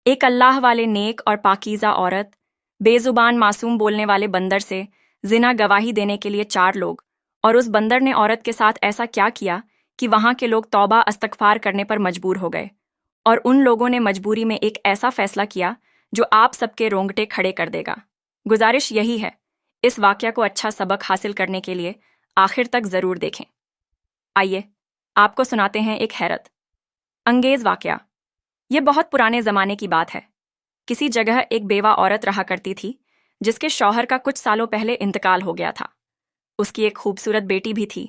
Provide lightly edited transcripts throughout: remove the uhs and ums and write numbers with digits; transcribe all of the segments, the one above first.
एक अल्लाह वाले नेक और पाकीज़ा औरत, बेजुबान मासूम बोलने वाले बंदर से जिना गवाही देने के लिए 4 लोग, और उस बंदर ने औरत के साथ ऐसा क्या किया कि वहां के लोग तौबा अस्तगफार करने पर मजबूर हो गए, और उन लोगों ने मजबूरी में एक ऐसा फैसला किया जो आप सबके रोंगटे खड़े कर देगा। गुजारिश यही है, इस वाकया को अच्छा सबक हासिल करने के लिए आखिर तक ज़रूर देखें। आइए आपको सुनाते हैं एक हैरत अंगेज वाकया। ये बहुत पुराने ज़माने की बात है। किसी जगह एक बेवा औरत रहा करती थी जिसके शौहर का कुछ सालों पहले इंतकाल हो गया था। उसकी एक खूबसूरत बेटी भी थी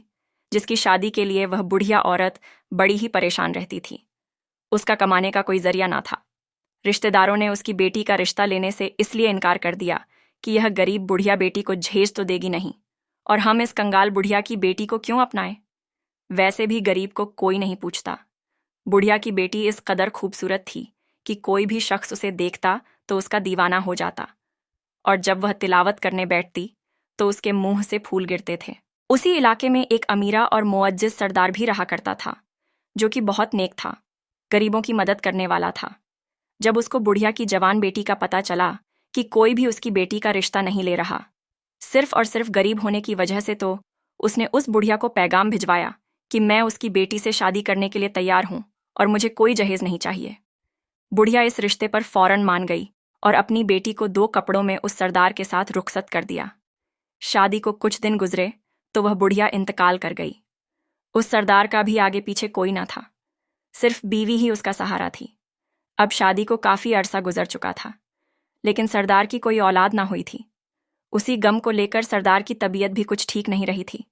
जिसकी शादी के लिए वह बुढ़िया औरत बड़ी ही परेशान रहती थी। उसका कमाने का कोई जरिया ना था। रिश्तेदारों ने उसकी बेटी का रिश्ता लेने से इसलिए इनकार कर दिया कि यह गरीब बुढ़िया बेटी को झेज तो देगी नहीं, और हम इस कंगाल बुढ़िया की बेटी को क्यों अपनाएं। वैसे भी गरीब को कोई नहीं पूछता। बुढ़िया की बेटी इस कदर खूबसूरत थी कि कोई भी शख्स उसे देखता तो उसका दीवाना हो जाता, और जब वह तिलावत करने बैठती तो उसके मुंह से फूल गिरते थे। उसी इलाके में एक अमीरा और मुअज्जिज सरदार भी रहा करता था, जो कि बहुत नेक था, गरीबों की मदद करने वाला था। जब उसको बुढ़िया की जवान बेटी का पता चला कि कोई भी उसकी बेटी का रिश्ता नहीं ले रहा, सिर्फ और सिर्फ गरीब होने की वजह से, तो उसने उस बुढ़िया को पैगाम भिजवाया कि मैं उसकी बेटी से शादी करने के लिए तैयार हूं और मुझे कोई जहेज नहीं चाहिए। बुढ़िया इस रिश्ते पर फौरन मान गई और अपनी बेटी को 2 कपड़ों में उस सरदार के साथ रुखसत कर दिया। शादी को कुछ दिन गुजरे तो वह बुढ़िया इंतकाल कर गई। उस सरदार का भी आगे पीछे कोई ना था, सिर्फ बीवी ही उसका सहारा थी। अब शादी को काफी अरसा गुजर चुका था, लेकिन सरदार की कोई औलाद ना हुई थी। उसी गम को लेकर सरदार की तबीयत भी कुछ ठीक नहीं रही थी।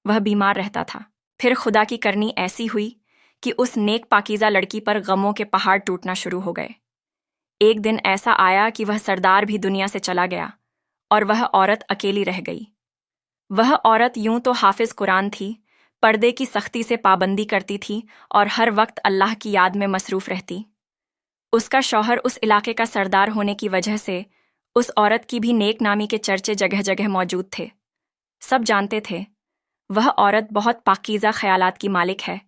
वह बीमार रहता था। फिर खुदा की करनी ऐसी हुई कि उस नेक पाकीज़ा लड़की पर गमों के पहाड़ टूटना शुरू हो गए। एक दिन ऐसा आया कि वह सरदार भी दुनिया से चला गया और वह औरत अकेली रह गई। वह औरत यूं तो हाफिज कुरान थी, पर्दे की सख्ती से पाबंदी करती थी और हर वक्त अल्लाह की याद में मसरूफ रहती। उसका शौहर उस इलाके का सरदार होने की वजह से उस औरत की भी नेक नामी के चर्चे जगह जगह मौजूद थे। सब जानते थे वह औरत बहुत पाकीज़ा ख्यालात की मालिक है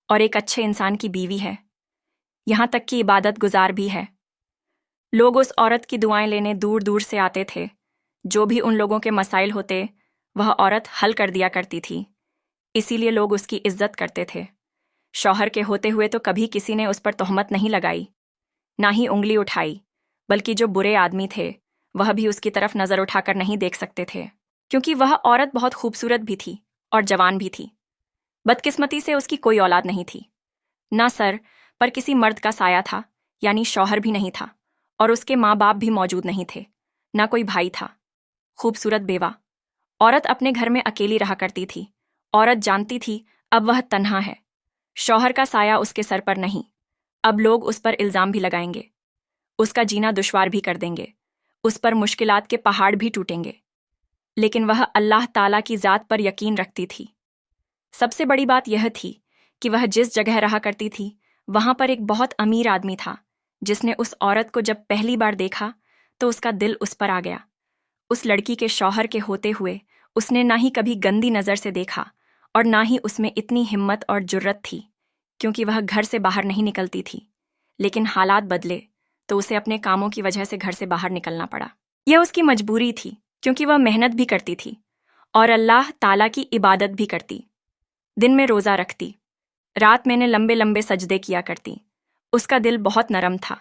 और एक अच्छे इंसान की बीवी है, यहाँ तक कि इबादत गुजार भी है। लोग उस औरत की दुआएं लेने दूर दूर से आते थे। जो भी उन लोगों के मसाइल होते वह औरत हल कर दिया करती थी, इसीलिए लोग उसकी इज्जत करते थे। शौहर के होते हुए तो कभी किसी ने उस पर तोहमत नहीं लगाई, ना ही उंगली उठाई, बल्कि जो बुरे आदमी थे वह भी उसकी तरफ नज़र उठाकर नहीं देख सकते थे, क्योंकि वह औरत बहुत खूबसूरत भी थी और जवान भी थी। बदकिस्मती से उसकी कोई औलाद नहीं थी। ना सर पर किसी मर्द का साया था, यानी शौहर भी नहीं था, और उसके माँ बाप भी मौजूद नहीं थे। ना कोई भाई था। खूबसूरत बेवा औरत अपने घर में अकेली रहा करती थी। औरत जानती थी अब वह तन्हा है, शौहर का साया उसके सर पर नहीं। अब लोग उस पर इल्ज़ाम भी लगाएंगे, उसका जीना दुश्वार भी कर देंगे, उस पर मुश्किलात के पहाड़ भी टूटेंगे। लेकिन वह अल्लाह ताला की ज़ात पर यकीन रखती थी। सबसे बड़ी बात यह थी कि वह जिस जगह रहा करती थी वहां पर एक बहुत अमीर आदमी था, जिसने उस औरत को जब पहली बार देखा तो उसका दिल उस पर आ गया। उस लड़की के शौहर के होते हुए उसने ना ही कभी गंदी नज़र से देखा और ना ही उसमें इतनी हिम्मत और जुर्रत थी, क्योंकि वह घर से बाहर नहीं निकलती थी। लेकिन हालात बदले तो उसे अपने कामों की वजह से घर से बाहर निकलना पड़ा। यह उसकी मजबूरी थी, क्योंकि वह मेहनत भी करती थी और अल्लाह ताला की इबादत भी करती। दिन में रोज़ा रखती, रात में लंबे लंबे सजदे किया करती। उसका दिल बहुत नरम था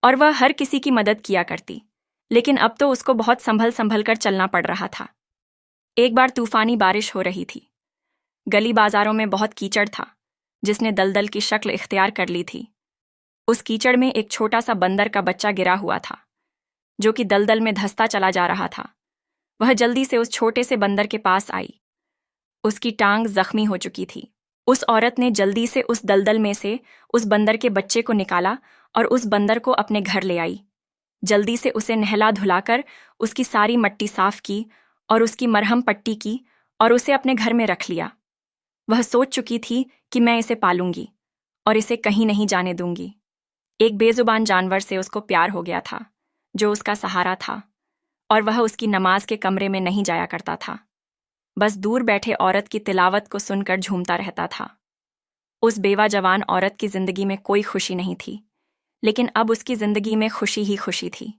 और वह हर किसी की मदद किया करती, लेकिन अब तो उसको बहुत संभल संभल कर चलना पड़ रहा था। एक बार तूफानी बारिश हो रही थी। गली बाजारों में बहुत कीचड़ था, जिसने दलदल की शक्ल इख्तियार कर ली थी। उस कीचड़ में एक छोटा सा बंदर का बच्चा गिरा हुआ था, जो कि दलदल में धंसता चला जा रहा था। वह जल्दी से उस छोटे से बंदर के पास आई। उसकी टांग जख्मी हो चुकी थी। उस औरत ने जल्दी से उस दलदल में से उस बंदर के बच्चे को निकाला और उस बंदर को अपने घर ले आई। जल्दी से उसे नहला धुलाकर उसकी सारी मट्टी साफ की और उसकी मरहम पट्टी की और उसे अपने घर में रख लिया। वह सोच चुकी थी कि मैं इसे पालूंगी और इसे कहीं नहीं जाने दूंगी। एक बेजुबान जानवर से उसको प्यार हो गया था, जो उसका सहारा था, और वह उसकी नमाज के कमरे में नहीं जाया करता था, बस दूर बैठे औरत की तिलावत को सुनकर झूमता रहता था। उस बेवा जवान औरत की जिंदगी में कोई खुशी नहीं थी, लेकिन अब उसकी जिंदगी में खुशी ही खुशी थी।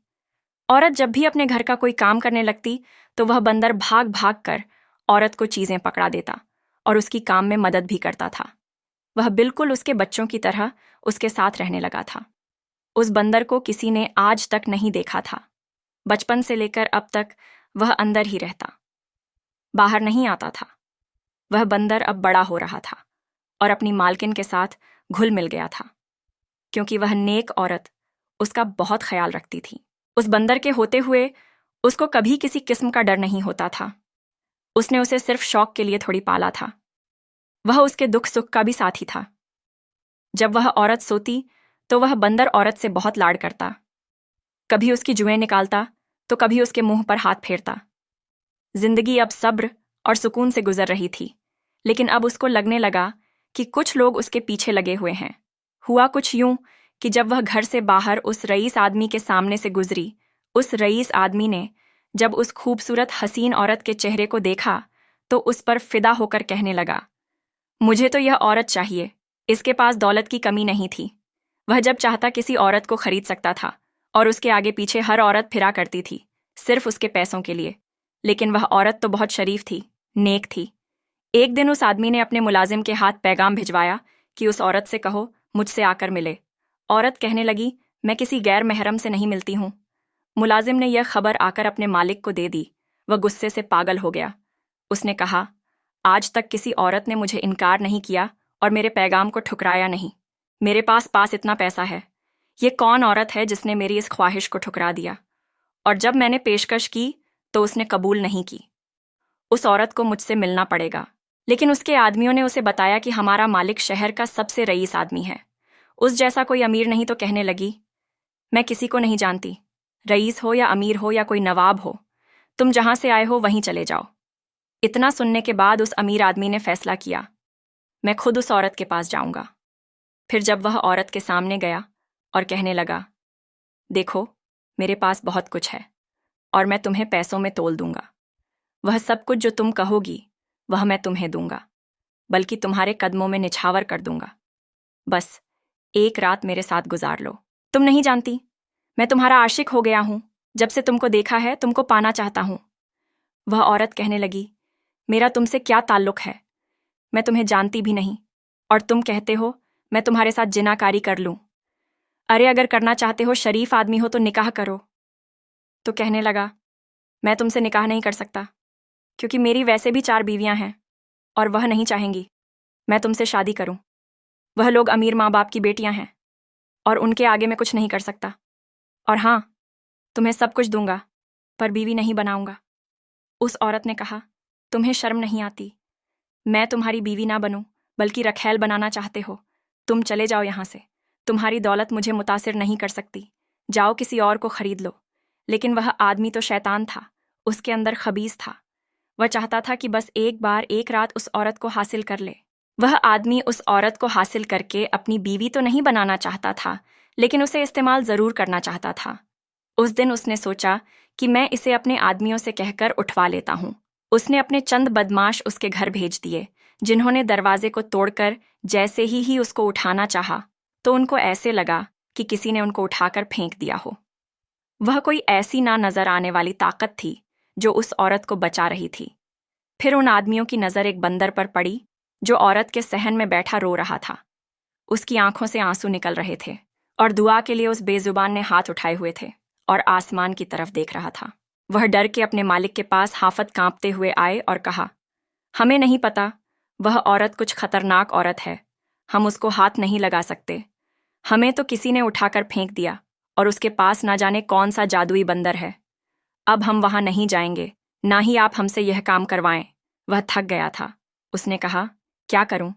औरत जब भी अपने घर का कोई काम करने लगती तो वह बंदर भाग भाग कर औरत को चीजें पकड़ा देता और उसकी काम में मदद भी करता था। वह बिल्कुल उसके बच्चों की तरह उसके साथ रहने लगा था। उस बंदर को किसी ने आज तक नहीं देखा था। बचपन से लेकर अब तक वह अंदर ही रहता, बाहर नहीं आता था। वह बंदर अब बड़ा हो रहा था और अपनी मालकिन के साथ घुल मिल गया था, क्योंकि वह नेक औरत उसका बहुत ख्याल रखती थी। उस बंदर के होते हुए उसको कभी किसी किस्म का डर नहीं होता था। उसने उसे सिर्फ शौक के लिए थोड़ी पाला था। वह उसके दुख सुख का भी साथी था। जब वह औरत सोती तो वह बंदर औरत से बहुत लाड करता। कभी उसकी जुएं निकालता तो कभी उसके मुंह पर हाथ फेरता। जिंदगी अब सब्र और सुकून से गुजर रही थी, लेकिन अब उसको लगने लगा कि कुछ लोग उसके पीछे लगे हुए हैं। हुआ कुछ यूं कि जब वह घर से बाहर उस रईस आदमी के सामने से गुजरी, उस रईस आदमी ने जब उस खूबसूरत हसीन औरत के चेहरे को देखा तो उस पर फिदा होकर कहने लगा, मुझे तो यह औरत चाहिए। इसके पास दौलत की कमी नहीं थी। वह जब चाहता किसी औरत को खरीद सकता था और उसके आगे पीछे हर औरत फिरा करती थी, सिर्फ उसके पैसों के लिए। लेकिन वह औरत तो बहुत शरीफ थी, नेक थी। एक दिन उस आदमी ने अपने मुलाजिम के हाथ पैगाम भिजवाया कि उस औरत से कहो मुझसे आकर मिले। औरत कहने लगी, मैं किसी गैर महरम से नहीं मिलती हूँ। मुलाजिम ने यह खबर आकर अपने मालिक को दे दी। वह गुस्से से पागल हो गया। उसने कहा, आज तक किसी औरत ने मुझे इनकार नहीं किया और मेरे पैगाम को ठुकराया नहीं। मेरे पास इतना पैसा है। ये कौन औरत है जिसने मेरी इस ख्वाहिश को ठुकरा दिया? और जब मैंने पेशकश की तो उसने कबूल नहीं की। उस औरत को मुझसे मिलना पड़ेगा। लेकिन उसके आदमियों ने उसे बताया कि हमारा मालिक शहर का सबसे रईस आदमी है। उस जैसा कोई अमीर नहीं। तो कहने लगी, मैं किसी को नहीं जानती, रईस हो या अमीर हो या कोई नवाब हो, तुम जहां से आए हो वहीं चले जाओ। इतना सुनने के बाद उस अमीर आदमी ने फैसला किया, मैं खुद उस औरत के पास जाऊंगा। फिर जब वह औरत के सामने गया और कहने लगा, देखो, मेरे पास बहुत कुछ है और मैं तुम्हें पैसों में तोल दूंगा। वह सब कुछ जो तुम कहोगी वह मैं तुम्हें दूंगा, बल्कि तुम्हारे कदमों में निछावर कर दूंगा। बस एक रात मेरे साथ गुजार लो। तुम नहीं जानती, मैं तुम्हारा आशिक हो गया हूं। जब से तुमको देखा है तुमको पाना चाहता हूं। वह औरत कहने लगी, मेरा तुमसे क्या ताल्लुक है? मैं तुम्हें जानती भी नहीं और तुम कहते हो मैं तुम्हारे साथ जिनाकारी कर लूं। अरे अगर करना चाहते हो, शरीफ आदमी हो तो निकाह करो। तो कहने लगा, मैं तुमसे निकाह नहीं कर सकता, क्योंकि मेरी वैसे भी 4 बीवियां हैं और वह नहीं चाहेंगी मैं तुमसे शादी करूं। वह लोग अमीर माँ बाप की बेटियां हैं और उनके आगे मैं कुछ नहीं कर सकता। और हाँ, तुम्हें सब कुछ दूंगा पर बीवी नहीं बनाऊंगा। उस औरत ने कहा, तुम्हें शर्म नहीं आती? मैं तुम्हारी बीवी ना बनूं बल्कि रखैल बनाना चाहते हो। तुम चले जाओ यहाँ से। तुम्हारी दौलत मुझे मुतासिर नहीं कर सकती। जाओ किसी और को खरीद लो। लेकिन वह आदमी तो शैतान था, उसके अंदर खबीस था। वह चाहता था कि बस एक बार एक रात उस औरत को हासिल कर ले। वह आदमी उस औरत को हासिल करके अपनी बीवी तो नहीं बनाना चाहता था, लेकिन उसे इस्तेमाल जरूर करना चाहता था। उस दिन उसने सोचा कि मैं इसे अपने आदमियों से कहकर उठवा लेता हूँ। उसने अपने चंद बदमाश उसके घर भेज दिए, जिन्होंने दरवाजे को तोड़कर जैसे ही उसको उठाना चाहा तो उनको ऐसे लगा कि किसी ने उनको उठाकर फेंक दिया हो। वह कोई ऐसी ना नजर आने वाली ताकत थी जो उस औरत को बचा रही थी। फिर उन आदमियों की नजर एक बंदर पर पड़ी जो औरत के सहन में बैठा रो रहा था। उसकी आंखों से आंसू निकल रहे थे और दुआ के लिए उस बेजुबान ने हाथ उठाए हुए थे और आसमान की तरफ देख रहा था। वह डर के अपने मालिक के पास हाफत कांपते हुए आए और कहा, हमें नहीं पता, वह औरत कुछ खतरनाक औरत है। हम उसको हाथ नहीं लगा सकते। हमें तो किसी ने उठाकर फेंक दिया और उसके पास ना जाने कौन सा जादुई बंदर है। अब हम वहां नहीं जाएंगे, ना ही आप हमसे यह काम करवाएं। वह थक गया था। उसने कहा, क्या करूं?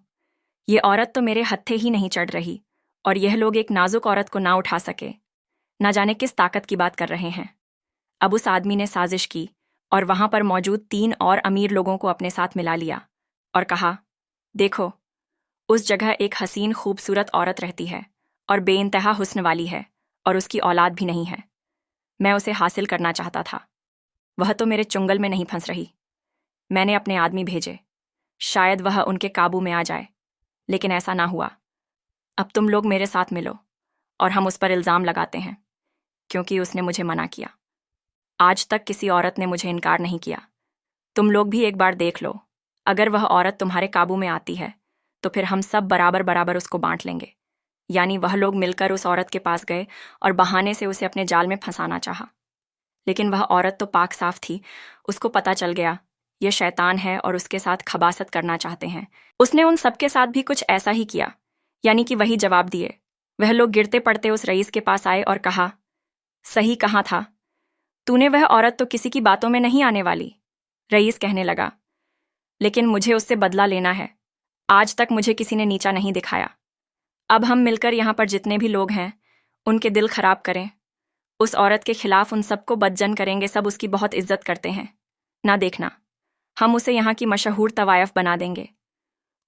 ये औरत तो मेरे हत्थे ही नहीं चढ़ रही और यह लोग एक नाजुक औरत को ना उठा सके। ना जाने किस ताकत की बात कर रहे हैं। अब उस आदमी ने साजिश की और वहां पर मौजूद 3 और अमीर लोगों को अपने साथ मिला लिया और कहा, देखो, उस जगह एक हसीन खूबसूरत औरत रहती है और बेइंतहा हुस्न वाली है और उसकी औलाद भी नहीं है। मैं उसे हासिल करना चाहता था। वह तो मेरे चुंगल में नहीं फंस रही। मैंने अपने आदमी भेजे, शायद वह उनके काबू में आ जाए, लेकिन ऐसा ना हुआ। अब तुम लोग मेरे साथ मिलो اور ہم اس پر الزام لگاتے ہیں کیونکہ اس نے مجھے منع کیا۔ آج تک کسی عورت نے مجھے انکار نہیں کیا۔ تم لوگ بھی ایک بار دیکھ لو، اگر وہ عورت تمہارے قابو میں آتی ہے تو پھر ہم سب برابر برابر اس کو بانٹ لیں گے۔ یعنی وہ لوگ مل کر اس عورت کے پاس گئے اور بہانے سے اسے اپنے جال میں پھنسانا چاہا، لیکن وہ عورت تو پاک صاف تھی۔ اس کو پتہ چل گیا یہ شیطان ہے اور اس کے ساتھ خباثت کرنا چاہتے ہیں۔ اس نے ان سب کے ساتھ بھی کچھ ایسا ہی کیا، یعنی کہ وہی جواب دیے۔ وہ لوگ گرتے پڑتے اس رئیس کے پاس آئے اور کہا، صحیح کہاں تھا تو نے، وہ عورت تو کسی کی باتوں میں نہیں آنے والی۔ رئیس کہنے لگا، لیکن مجھے اس سے بدلہ لینا ہے۔ آج تک مجھے کسی نے نیچا نہیں دکھایا۔ اب ہم مل کر یہاں پر جتنے بھی لوگ ہیں ان کے دل خراب کریں۔ اس عورت کے خلاف ان سب کو بدجن کریں گے، سب اس کی بہت عزت کرتے ہیں۔ نہ دیکھنا، ہم اسے یہاں کی مشہور طوائف بنا دیں گے۔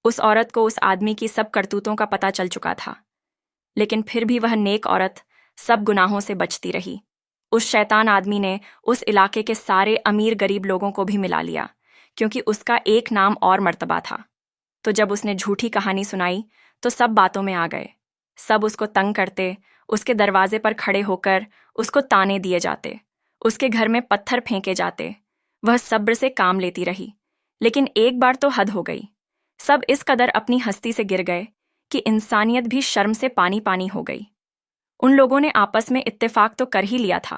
اس عورت کو اس آدمی کی سب کرتوتوں کا پتہ چل چکا تھا، لیکن پھر بھی وہ نیک عورت سب گناہوں سے بچتی رہی۔ اس شیطان آدمی نے اس علاقے کے سارے امیر غریب لوگوں کو بھی ملا لیا، کیونکہ اس کا ایک نام اور مرتبہ تھا۔ تو جب اس نے جھوٹی کہانی سنائی تو سب باتوں میں آ گئے۔ سب اس کو تنگ کرتے، اس کے دروازے پر کھڑے ہو کر اس کو تانے دیے جاتے، اس کے گھر میں پتھر پھینکے جاتے۔ وہ صبر سے کام لیتی رہی، لیکن ایک بار تو حد ہو گئی۔ سب اس قدر اپنی ہستی سے گر گئے کہ انسانیت بھی شرم سے پانی پانی ہو گئی۔ ان لوگوں نے آپس میں اتفاق تو کر ہی لیا تھا،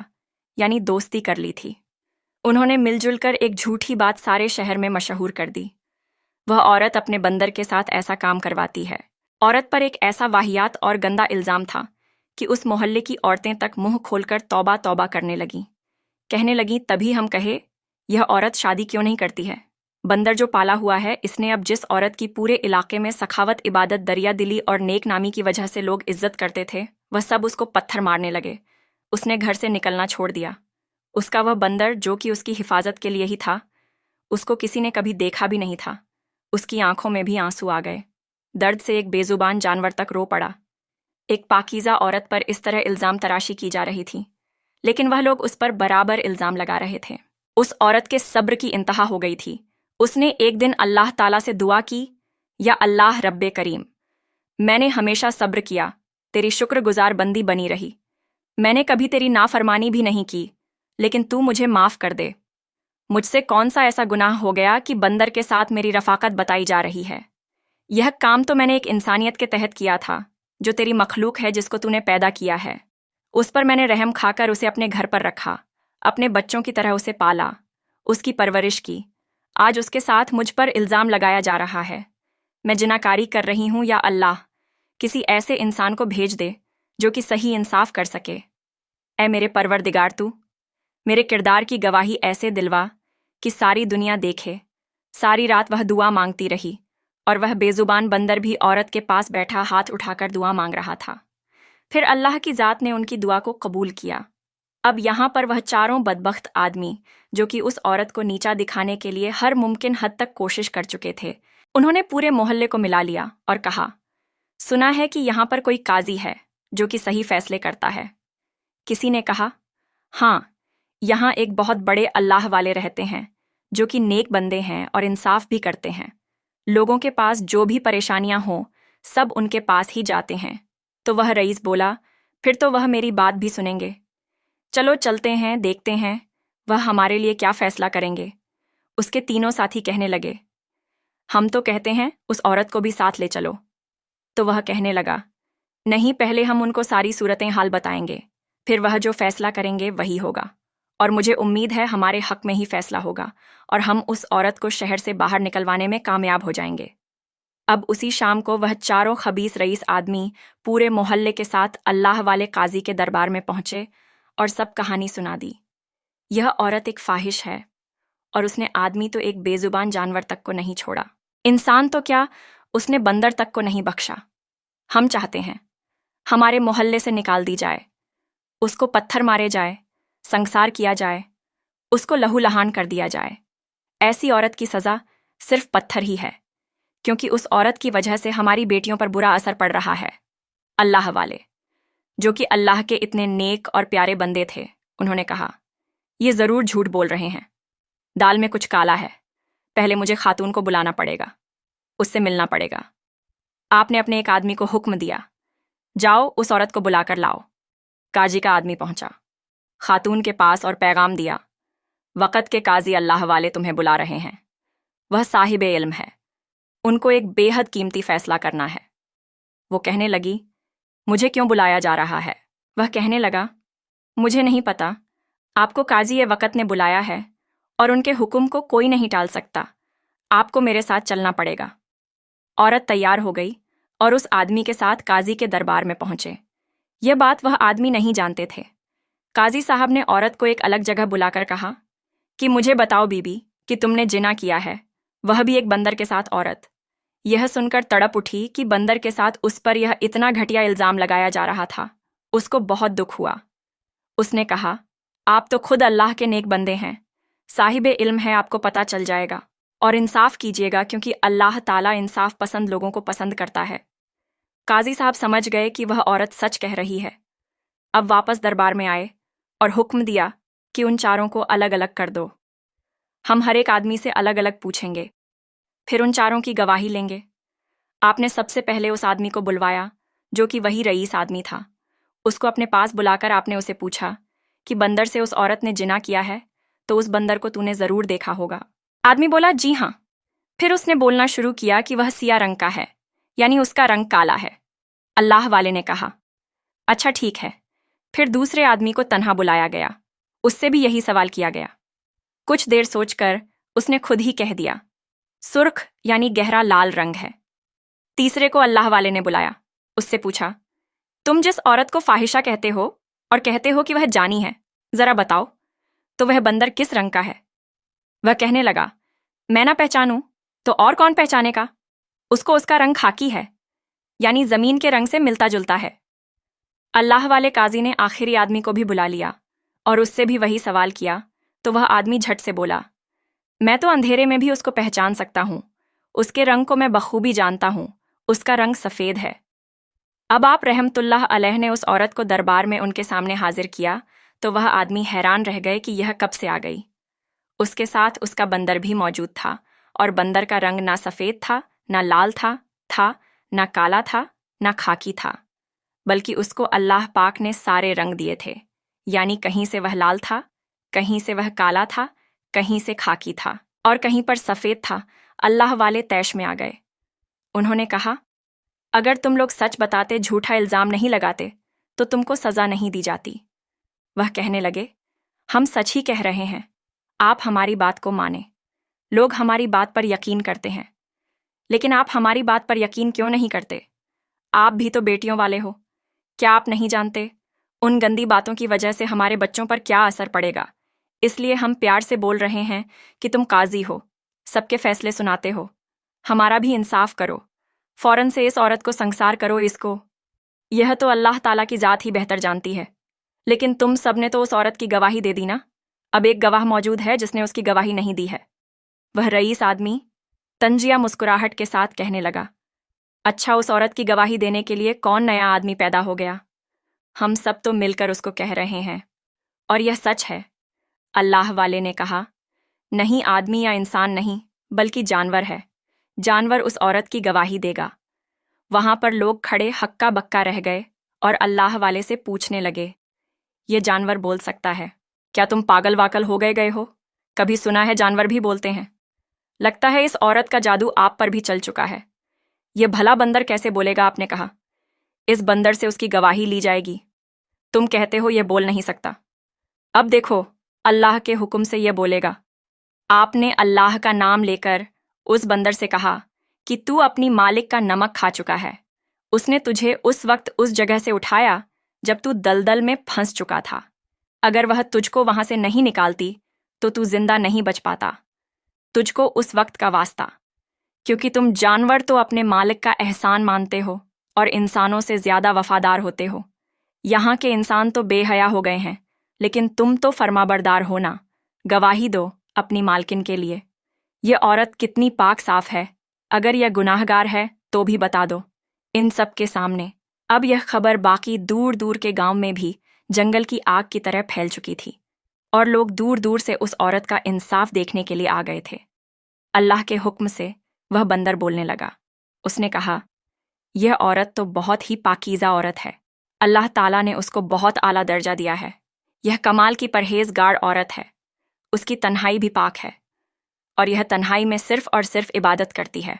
یعنی دوستی کر لی تھی۔ انہوں نے مل جل کر ایک جھوٹی بات سارے شہر میں مشہور کر دی۔ وہ عورت اپنے بندر کے ساتھ ایسا کام کرواتی ہے۔ عورت پر ایک ایسا واہیات اور گندا الزام تھا کہ اس محلے کی عورتیں تک منہ کھول کر توبہ توبہ کرنے لگیں۔ کہنے لگیں، تبھی ہم کہے یہ عورت شادی کیوں نہیں کرتی ہے؟ بندر جو پالا ہوا ہے، اس نے اب جس عورت کی پورے علاقے میں سخاوت، عبادت، دریا دلی اور نیک نامی کی وجہ سے لوگ عزت کرتے تھے، وہ سب اس کو پتھر مارنے لگے۔ اس نے گھر سے نکلنا چھوڑ دیا۔ اس کا وہ بندر جو کہ اس کی حفاظت کے لیے ہی تھا، اس کو کسی نے کبھی دیکھا بھی نہیں تھا۔ اس کی آنکھوں میں بھی آنسو آ گئے۔ درد سے ایک بے زبان جانور تک رو پڑا۔ ایک پاکیزہ عورت پر اس طرح الزام تراشی کی جا رہی تھی، لیکن وہ لوگ اس پر برابر الزام لگا رہے تھے۔ اس عورت کے صبر کی انتہا ہو گئی تھی۔ اس نے ایک دن اللہ تعالیٰ سے دعا کی، یا اللہ رب کریم، میں نے ہمیشہ صبر کیا، تیری شکر گزار بندی بنی رہی، میں نے کبھی تیری نافرمانی بھی نہیں کی، لیکن تو مجھے معاف کر دے۔ مجھ سے کون سا ایسا گناہ ہو گیا کہ بندر کے ساتھ میری رفاقت بتائی جا رہی ہے؟ یہ کام تو میں نے ایک انسانیت کے تحت کیا تھا، جو تیری مخلوق ہے، جس کو تو نے پیدا کیا ہے۔ اس پر میں نے رحم کھا کر اسے اپنے گھر پر رکھا، اپنے بچوں کی طرح اسے پالا، اس کی پرورش کی۔ آج اس کے ساتھ مجھ پر الزام لگایا جا رہا ہے۔ میں جناکاری کر رہی ہوں، یا اللہ کسی ایسے انسان کو بھیج دے جو کہ صحیح انصاف کر سکے۔ اے میرے پروردگار، تو میرے کردار کی گواہی ایسے دلوا کہ ساری دنیا دیکھے۔ ساری رات وہ دعا مانگتی رہی، اور وہ بے زبان بندر بھی عورت کے پاس بیٹھا ہاتھ اٹھا کر دعا مانگ رہا تھا۔ پھر اللہ کی ذات نے ان کی دعا کو قبول کیا۔ اب یہاں پر وہ چاروں بدبخت آدمی جو کہ اس عورت کو نیچا دکھانے کے لیے ہر ممکن حد تک کوشش کر چکے تھے، انہوں نے پورے محلے کو ملا لیا اور کہا، سنا ہے کہ یہاں پر کوئی قاضی ہے جو کہ صحیح فیصلے کرتا ہے۔ کسی نے کہا، ہاں، یہاں ایک بہت بڑے اللہ والے رہتے ہیں جو کہ نیک بندے ہیں اور انصاف بھی کرتے ہیں۔ لوگوں کے پاس جو بھی پریشانیاں ہوں، سب ان کے پاس ہی جاتے ہیں۔ تو وہ رئیس بولا، پھر تو وہ میری بات بھی سنیں گے۔ چلو چلتے ہیں، دیکھتے ہیں وہ ہمارے لیے کیا فیصلہ کریں گے۔ اس کے تینوں ساتھی کہنے لگے، ہم تو کہتے ہیں اس عورت کو بھی ساتھ لے چلو۔ تو وہ کہنے لگا، نہیں، پہلے ہم ان کو ساری صورتیں حال بتائیں گے، پھر وہ جو فیصلہ کریں گے وہی ہوگا، اور مجھے امید ہے ہمارے حق میں ہی فیصلہ ہوگا، اور ہم اس عورت کو شہر سے باہر نکلوانے میں کامیاب ہو جائیں گے۔ اب اسی شام کو وہ چاروں خبیث رئیس آدمی پورے محلے کے ساتھ اللہ والے قاضی کے دربار میں پہنچے اور سب کہانی سنا دی۔ یہ عورت ایک فاحش ہے، اور اس نے آدمی تو ایک بے زبان جانور تک کو نہیں چھوڑا، انسان تو کیا، اس نے بندر تک کو نہیں بخشا۔ ہم چاہتے ہیں ہمارے محلے سے نکال دی جائے، اس کو پتھر مارے جائے، سنگسار کیا جائے، اس کو لہو لہان کر دیا جائے۔ ایسی عورت کی سزا صرف پتھر ہی ہے، کیونکہ اس عورت کی وجہ سے ہماری بیٹیوں پر برا اثر پڑ رہا ہے۔ اللہ والے جو کہ اللہ کے اتنے نیک اور پیارے بندے تھے، انہوں نے کہا، یہ ضرور جھوٹ بول رہے ہیں، دال میں کچھ کالا ہے، پہلے مجھے خاتون کو بلانا پڑے گا، اس سے ملنا پڑے گا۔ آپ نے اپنے ایک آدمی کو حکم دیا، जाओ उस औरत को बुलाकर लाओ। काजी का आदमी पहुंचा, खातून के पास और पैगाम दिया, वक़्त के काजी अल्लाह वाले तुम्हें बुला रहे हैं। वह साहिब इल्म है, उनको एक बेहद कीमती फैसला करना है। वो कहने लगी, मुझे क्यों बुलाया जा रहा है? वह कहने लगा, मुझे नहीं पता, आपको काजी ये वक़्त ने बुलाया है और उनके हुक्म को कोई नहीं टाल सकता। आपको मेरे साथ चलना पड़ेगा। औरत तैयार हो गई और उस आदमी के साथ काजी के दरबार में पहुंचे। यह बात वह आदमी नहीं जानते थे। काजी साहब ने औरत को एक अलग जगह बुलाकर कहा कि मुझे बताओ बीबी कि तुमने जिना किया है, वह भी एक बंदर के साथ। औरत यह सुनकर तड़प उठी कि बंदर के साथ उस पर यह इतना घटिया इल्ज़ाम लगाया जा रहा था। उसको बहुत दुख हुआ। उसने कहा, आप तो खुद अल्लाह के नेक बंदे हैं, साहिब इल्म है, आपको पता चल जाएगा। और इंसाफ कीजिएगा क्योंकि अल्लाह ताला इंसाफ पसंद लोगों को पसंद करता है। काजी साहब समझ गए कि वह औरत सच कह रही है। अब वापस दरबार में आए और हुक्म दिया कि उन चारों को अलग अलग कर दो। हम हर एक आदमी से अलग अलग पूछेंगे, फिर उन चारों की गवाही लेंगे। आपने सबसे पहले उस आदमी को बुलवाया जो कि वही रईस आदमी था। उसको अपने पास बुलाकर आपने उसे पूछा कि बंदर से उस औरत ने जिना किया है तो उस बंदर को तूने ज़रूर देखा होगा। आदमी बोला, जी हाँ। फिर उसने बोलना शुरू किया कि वह सिया रंग का है, यानी उसका रंग काला है। अल्लाह वाले ने कहा, अच्छा ठीक है। फिर दूसरे आदमी को तन्हा बुलाया गया, उससे भी यही सवाल किया गया। कुछ देर सोचकर उसने खुद ही कह दिया, सुर्ख यानी गहरा लाल रंग है। तीसरे को अल्लाह वाले ने बुलाया, उससे पूछा, तुम जिस औरत को फाहिशा कहते हो और कहते हो कि वह जानी है, जरा बताओ तो वह बंदर किस रंग का है? वह कहने लगा, मैं ना पहचानूं तो और कौन पहचानेगा? उसको उसका रंग खाकी है, यानी जमीन के रंग से मिलता जुलता है। अल्लाह वाले काजी ने आखिरी आदमी को भी बुला लिया और उससे भी वही सवाल किया तो वह आदमी झट से बोला, मैं तो अंधेरे में भी उसको पहचान सकता हूं, उसके रंग को मैं बखूबी जानता हूं, उसका रंग सफ़ेद है। अब आप रहमतुल्लाह अलैह ने उस औरत को दरबार में उनके सामने हाजिर किया तो वह आदमी हैरान रह गए कि यह कब से आ गई। उसके साथ उसका बंदर भी मौजूद था और बंदर का रंग ना सफ़ेद था, ना लाल था, ना काला था, ना खाकी था, बल्कि उसको अल्लाह पाक ने सारे रंग दिए थे, यानी कहीं से वह लाल था, कहीं से वह काला था, कहीं से खाकी था और कहीं पर सफ़ेद था। अल्लाह वाले तैश में आ गए। उन्होंने कहा, अगर तुम लोग सच बताते, झूठा इल्ज़ाम नहीं लगाते तो तुमको सज़ा नहीं दी जाती। वह कहने लगे, हम सच ही कह रहे हैं, आप हमारी बात को माने। लोग हमारी बात पर यकीन करते हैं, लेकिन आप हमारी बात पर यकीन क्यों नहीं करते? आप भी तो बेटियों वाले हो। क्या आप नहीं जानते उन गंदी बातों की वजह से हमारे बच्चों पर क्या असर पड़ेगा? इसलिए हम प्यार से बोल रहे हैं कि तुम काजी हो, सबके फैसले सुनाते हो, हमारा भी इंसाफ करो। फौरन से इस औरत को संसार करो इसको। यह तो अल्लाह ताला की ज़ात ही बेहतर जानती है, लेकिन तुम सब ने तो उस औरत की गवाही दे दी ना। अब एक गवाह मौजूद है जिसने उसकी गवाही नहीं दी है। वह रईस आदमी तंजिया मुस्कुराहट के साथ कहने लगा, अच्छा, उस औरत की गवाही देने के लिए कौन नया आदमी पैदा हो गया? हम सब तो मिलकर उसको कह रहे हैं और यह सच है। अल्लाह वाले ने कहा, नहीं, आदमी या इंसान नहीं बल्कि जानवर है। जानवर उस औरत की गवाही देगा। वहां पर लोग खड़े हक्का बक्का रह गए और अल्लाह वाले से पूछने लगे, ये जानवर बोल सकता है? क्या तुम पागल वाकल हो गए हो? कभी सुना है जानवर भी बोलते हैं? लगता है इस औरत का जादू आप पर भी चल चुका है। ये भला बंदर कैसे बोलेगा? आपने कहा, इस बंदर से उसकी गवाही ली जाएगी। तुम कहते हो ये बोल नहीं सकता। अब देखो, अल्लाह के हुक्म से ये बोलेगा। आपने अल्लाह का नाम लेकर उस बंदर से कहा कि तू अपनी मालिक का नमक खा चुका है। उसने तुझे उस वक्त उस जगह से उठाया जब तू दलदल में फंस चुका था। अगर वह तुझको वहां से नहीं निकालती तो तू जिंदा नहीं बच पाता। तुझको उस वक्त का वास्ता, क्योंकि तुम जानवर तो अपने मालिक का एहसान मानते हो और इंसानों से ज्यादा वफादार होते हो। यहाँ के इंसान तो बेहया हो गए हैं, लेकिन तुम तो फरमाबरदार हो ना। गवाही दो अपनी मालकिन के लिए। ये औरत कितनी पाक साफ है, अगर यह गुनाहगार है तो भी बता दो इन सब के सामने। अब यह खबर बाकी दूर दूर के गांव में भी जंगल की आग की तरह फैल चुकी थी और लोग दूर दूर से उस औरत का इंसाफ देखने के लिए आ गए थे। अल्लाह के हुक्म से वह बंदर बोलने लगा। उसने कहा, یہ عورت تو بہت ہی پاکیزہ عورت ہے، اللہ تعالیٰ نے اس کو بہت اعلیٰ درجہ دیا ہے۔ یہ کمال کی پرہیزگار عورت ہے، اس کی تنہائی بھی پاک ہے، اور یہ تنہائی میں صرف اور صرف عبادت کرتی ہے،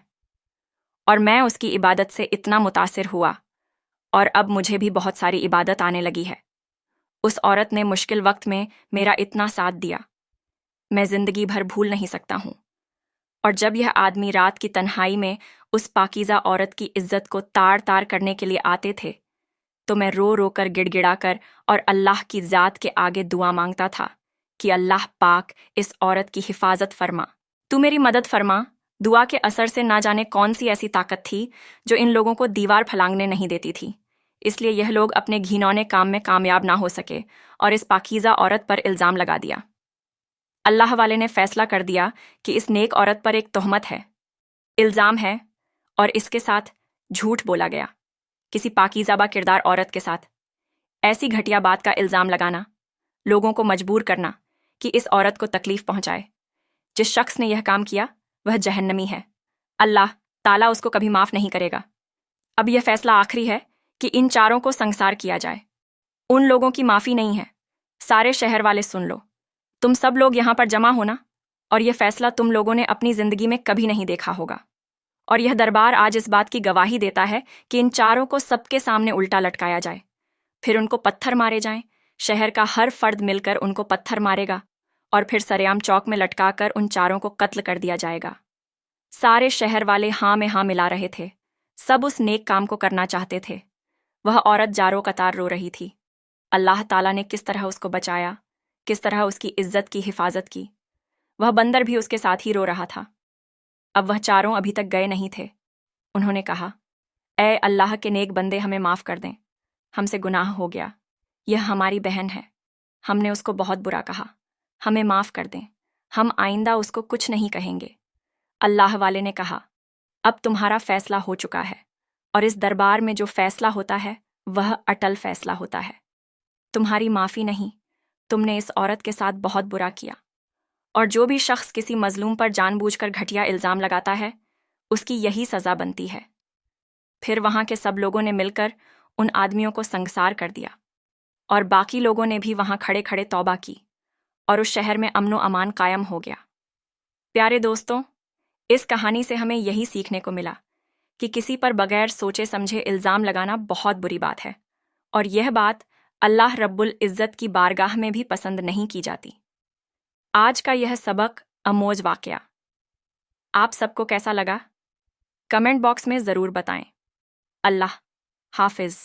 اور میں اس کی عبادت سے اتنا متاثر ہوا، اور اب مجھے بھی بہت ساری عبادت آنے لگی ہے۔ اس عورت نے مشکل وقت میں میرا اتنا ساتھ دیا، میں زندگی بھر بھول نہیں سکتا ہوں۔ اور جب یہ آدمی رات کی تنہائی میں اس پاکیزہ عورت کی عزت کو تار تار کرنے کے لیے آتے تھے تو میں رو رو کر گڑ گڑا کر اور اللہ کی ذات کے آگے دعا مانگتا تھا کہ اللہ پاک اس عورت کی حفاظت فرما، تو میری مدد فرما۔ دعا کے اثر سے نہ جانے کون سی ایسی طاقت تھی جو ان لوگوں کو دیوار پھلانگنے نہیں دیتی تھی، اس لیے یہ لوگ اپنے گھنونے کام میں کامیاب نہ ہو سکے اور اس پاکیزہ عورت پر الزام لگا دیا۔ اللہ والے نے فیصلہ کر دیا کہ اس نیک عورت پر ایک تہمت ہے، الزام ہے، اور اس کے ساتھ جھوٹ بولا گیا، کسی پاکیزہ با کردار عورت کے ساتھ ایسی گھٹیا بات کا الزام لگانا، لوگوں کو مجبور کرنا کہ اس عورت کو تکلیف پہنچائے۔ جس شخص نے یہ کام کیا وہ جہنمی ہے، اللہ تعالیٰ اس کو کبھی معاف نہیں کرے گا۔ اب یہ فیصلہ آخری ہے کہ ان چاروں کو سنسار کیا جائے، ان لوگوں کی معافی نہیں ہے۔ سارے شہر والے سن لو، تم سب لوگ یہاں پر جمع ہونا، اور یہ فیصلہ تم لوگوں نے اپنی زندگی میں کبھی نہیں دیکھا ہوگا، اور یہ دربار آج اس بات کی گواہی دیتا ہے کہ ان چاروں کو سب کے سامنے الٹا لٹکایا جائے، پھر ان کو پتھر مارے جائیں، شہر کا ہر فرد مل کر ان کو پتھر مارے گا، اور پھر سریام چوک میں لٹکا کر ان چاروں کو قتل کر دیا جائے گا۔ سارے شہر والے ہاں میں ہاں ملا رہے تھے، سب اس نیک کام کو کرنا چاہتے تھے۔ وہ عورت جارو قطار رو رہی تھی، اللہ تعالیٰ نے کس طرح اس کو بچایا، کس طرح اس کی عزت کی حفاظت کی۔ وہ بندر بھی اس کے ساتھ ہی رو رہا تھا۔ اب وہ چاروں ابھی تک گئے نہیں تھے۔ انہوں نے کہا، اے اللہ کے نیک بندے، ہمیں معاف کر دیں، ہم سے گناہ ہو گیا، یہ ہماری بہن ہے، ہم نے اس کو بہت برا کہا، ہمیں معاف کر دیں، ہم آئندہ اس کو کچھ نہیں کہیں گے۔ اللہ والے نے کہا، اب تمہارا فیصلہ ہو چکا ہے، اور اس دربار میں جو فیصلہ ہوتا ہے وہ اٹل فیصلہ ہوتا ہے۔ تمہاری معافی نہیں، تم نے اس عورت کے ساتھ بہت برا کیا، اور جو بھی شخص کسی مظلوم پر جان بوجھ کر گھٹیا الزام لگاتا ہے اس کی یہی سزا بنتی ہے۔ پھر وہاں کے سب لوگوں نے مل کر ان آدمیوں کو سنگسار کر دیا، اور باقی لوگوں نے بھی وہاں کھڑے کھڑے توبہ کی، اور اس شہر میں امن و امان قائم ہو گیا۔ پیارے دوستوں، اس کہانی سے ہمیں یہی سیکھنے کو ملا کہ کسی پر بغیر سوچے سمجھے الزام لگانا بہت بری بات ہے، اور یہ بات اللہ رب العزت کی بارگاہ میں بھی پسند نہیں کی جاتی۔ آج کا یہ سبق اموج واقعہ آپ سب کو کیسا لگا؟ کمنٹ باکس میں ضرور بتائیں۔ اللہ حافظ۔